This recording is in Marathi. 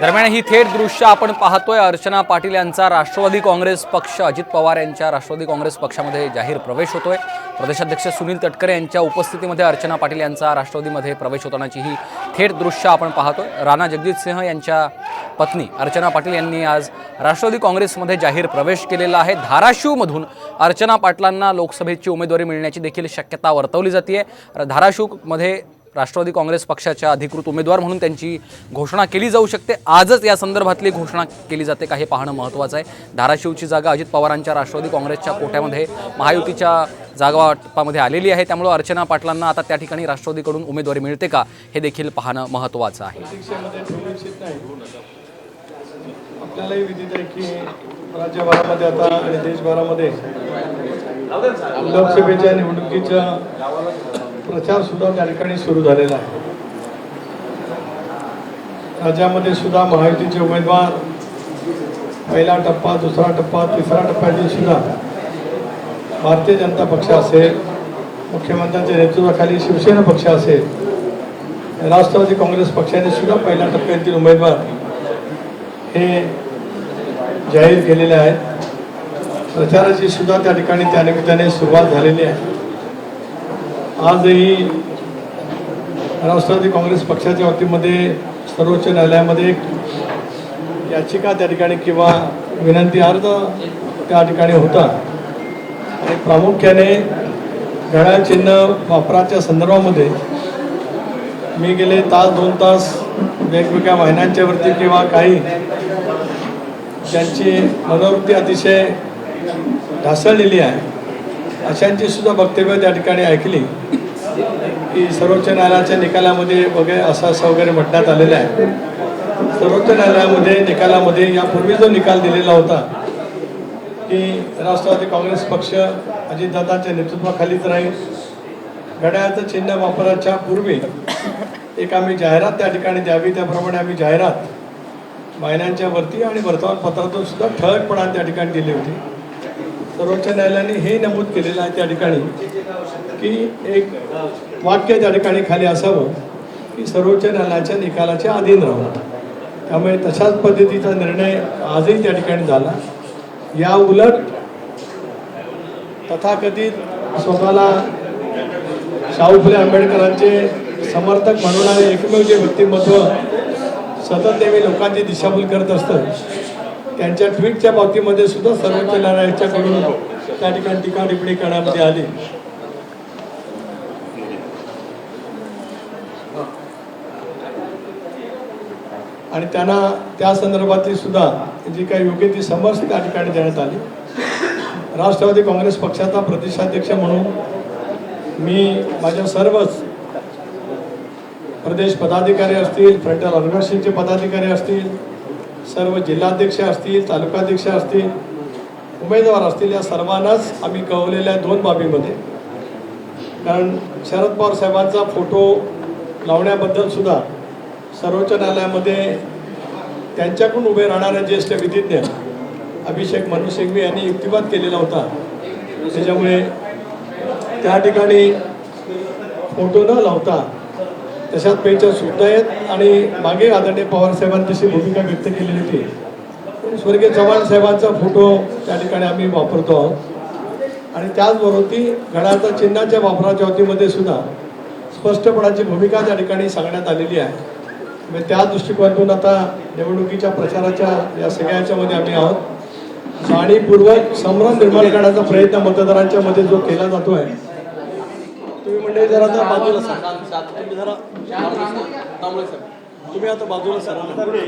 दरम्यान ही थेट दृश्य आपण पाहतोय। अर्चना पाटील यांचा राष्ट्रवादी काँग्रेस पक्ष अजित पवार यांच्या राष्ट्रवादी काँग्रेस पक्षामध्ये जाहीर प्रवेश होतोय। प्रदेशाध्यक्ष सुनील तटकरे यांच्या उपस्थितीमध्ये अर्चना पाटील यांचा राष्ट्रवादीमध्ये प्रवेश होतानाची ही थेट दृश्य आपण पाहतोय। राणा जगजित सिंह यांच्या पत्नी अर्चना पाटील यांनी आज राष्ट्रवादी काँग्रेसमध्ये जाहीर प्रवेश केलेला आहे। धाराशिवमधून अर्चना पाटलांना लोकसभेची उमेदवारी मिळण्याची देखील शक्यता वर्तवली जाते। धाराशिवमध्ये राष्ट्रवादी काँग्रेस पक्षाच्या अधिकृत उमेदवार म्हणून त्यांची घोषणा केली जाऊ शकते। आजच या संदर्भातली घोषणा केली जाते का हे पाहणं महत्त्वाचं आहे। धाराशिवची जागा अजित पवारांच्या राष्ट्रवादी काँग्रेसच्या कोट्यामध्ये महायुतीच्या जागा वाटपामध्ये आलेली आहे, त्यामुळे अर्चना पाटलांना आता त्या ठिकाणी राष्ट्रवादीकडून उमेदवारी मिळते का हे देखील पाहणं महत्त्वाचं आहे। आपल्यालाही विदित आहे की राज्यभरामध्ये आता आणि देशभरामध्ये लोकसभेच्या निवडणुकीचा प्रचार सुद्धा त्या ठिकाणी सुरू झालेला आहे। राज्यामध्ये सुद्धा महायुतीचे उमेदवार पहिला टप्पा, दुसरा टप्पा, तिसरा टप्प्यातील सुद्धा भारतीय जनता पक्ष असेल, मुख्यमंत्र्यांच्या नेतृत्वाखाली शिवसेना पक्ष असेल, राष्ट्रवादी काँग्रेस पक्षाने सुद्धा पहिल्या टप्प्यातील उमेदवार हे जाहीर केलेले आहेत। प्रचाराची सुद्धा त्या ठिकाणी त्या निमित्ताने सुरुवात झालेली आहे। आजही राष्ट्रवादी काँग्रेस पक्षाच्या वतीमध्ये सर्वोच्च न्यायालयामध्ये एक याचिका त्या ठिकाणी किंवा विनंती अर्ज त्या ठिकाणी होता आणि प्रामुख्याने घड्याळ चिन्ह वापराच्या संदर्भामध्ये मी गेले तास 2 तास वेगवेगळ्या वाहिन्यांच्या वरती किंवा काही ज्यांची मनोवृत्ती अतिशय ढासळलेली आहे अशांची सुद्धा वक्तव्य त्या ठिकाणी ऐकली की सर्वोच्च न्यायालयाच्या निकालामध्ये वगैरे असं वगैरे म्हणण्यात आलेलं आहे। सर्वोच्च न्यायालयामध्ये निकालामध्ये यापूर्वी जो निकाल दिलेला होता की राष्ट्रवादी काँग्रेस पक्ष अजितदादांच्या नेतृत्वाखालीच राहील, घड्याळाचं चिन्ह वापराच्या पूर्वी एक आम्ही जाहिरात त्या ठिकाणी द्यावी, त्याप्रमाणे आम्ही जाहिरात वाहिन्यांच्या वरती आणि वर्तमानपत्रातून सुद्धा ठळकपणा त्या ठिकाणी दिली होती। सर्वोच्च न्यायालयाने हे नमूद केलेलं आहे त्या ठिकाणी की एक वाक्य त्या ठिकाणी खाली असावं की सर्वोच्च न्यायालयाच्या निकालाच्या अधीन राहावं। त्यामुळे तशाच पद्धतीचा निर्णय आजही त्या ठिकाणी झाला। या उलट तथाकथित स्वतःला शाहू फुले आंबेडकरांचे समर्थक म्हणणारे एकमेव जे व्यक्तिमत्व सतत नेहमी लोकांची दिशाभूल करत असतं, त्यांच्या ट्विटच्या बाबतीमध्ये सुद्धा सर्वोच्च न्यायालयाच्याकडून त्या ठिकाणी टीका टिप्पणी करण्यामध्ये आली। आणि त्यांना त्या संदर्भातली सुद्धा जी काही योग्य ती समज त्या ठिकाणी देण्यात आली। राष्ट्रवादी काँग्रेस पक्षाचा प्रदेशाध्यक्ष म्हणून मी माझ्या सर्वच प्रदेश पदाधिकारी असतील, फ्रंटल ऑर्गनायझेशनचे पदाधिकारी असतील, सर्व जिल्हाध्यक्ष असतील, तालुकाध्यक्ष असतील, उमेदवार असतील, या सर्वांनाच आम्ही कळवलेल्या 2 बाबीमध्ये। कारण शरद पवार साहेबांचा फोटो लावण्याबद्दल सुद्धा सर्वोच्च न्यायालयामध्ये त्यांच्याकडून उभे राहणारे ज्येष्ठ विधिज्ञ अभिषेक मनु सिंघवी यांनी युक्तिवाद केलेला होता। त्याच्यामुळे त्या ठिकाणी फोटो न लावता तशाच पेच्या सूचना आहेत आणि मागे आदरणीय पवार साहेबांनी तशी भूमिका व्यक्त केलेली होती। स्वर्गीय चव्हाण साहेबांचा फोटो त्या ठिकाणी आम्ही वापरतो आहोत आणि त्याचबरोबर ती घड्याळाच्या चिन्हाच्या वापराच्या बाबतीमध्ये सुद्धा स्पष्टपणाची भूमिका त्या ठिकाणी सांगण्यात आलेली आहे। म्हणजे त्या दृष्टिकोनातून आता निवडणुकीच्या प्रचाराच्या या सगळ्याच्यामध्ये आम्ही आहोत। जाणीवपूर्वक संभ्रम निर्माण करण्याचा प्रयत्न मतदारांच्या मध्ये जो केला जातो आहे, तुम्ही म्हणजे जरा आता बाजूला तुम्ही आता बाजूला सर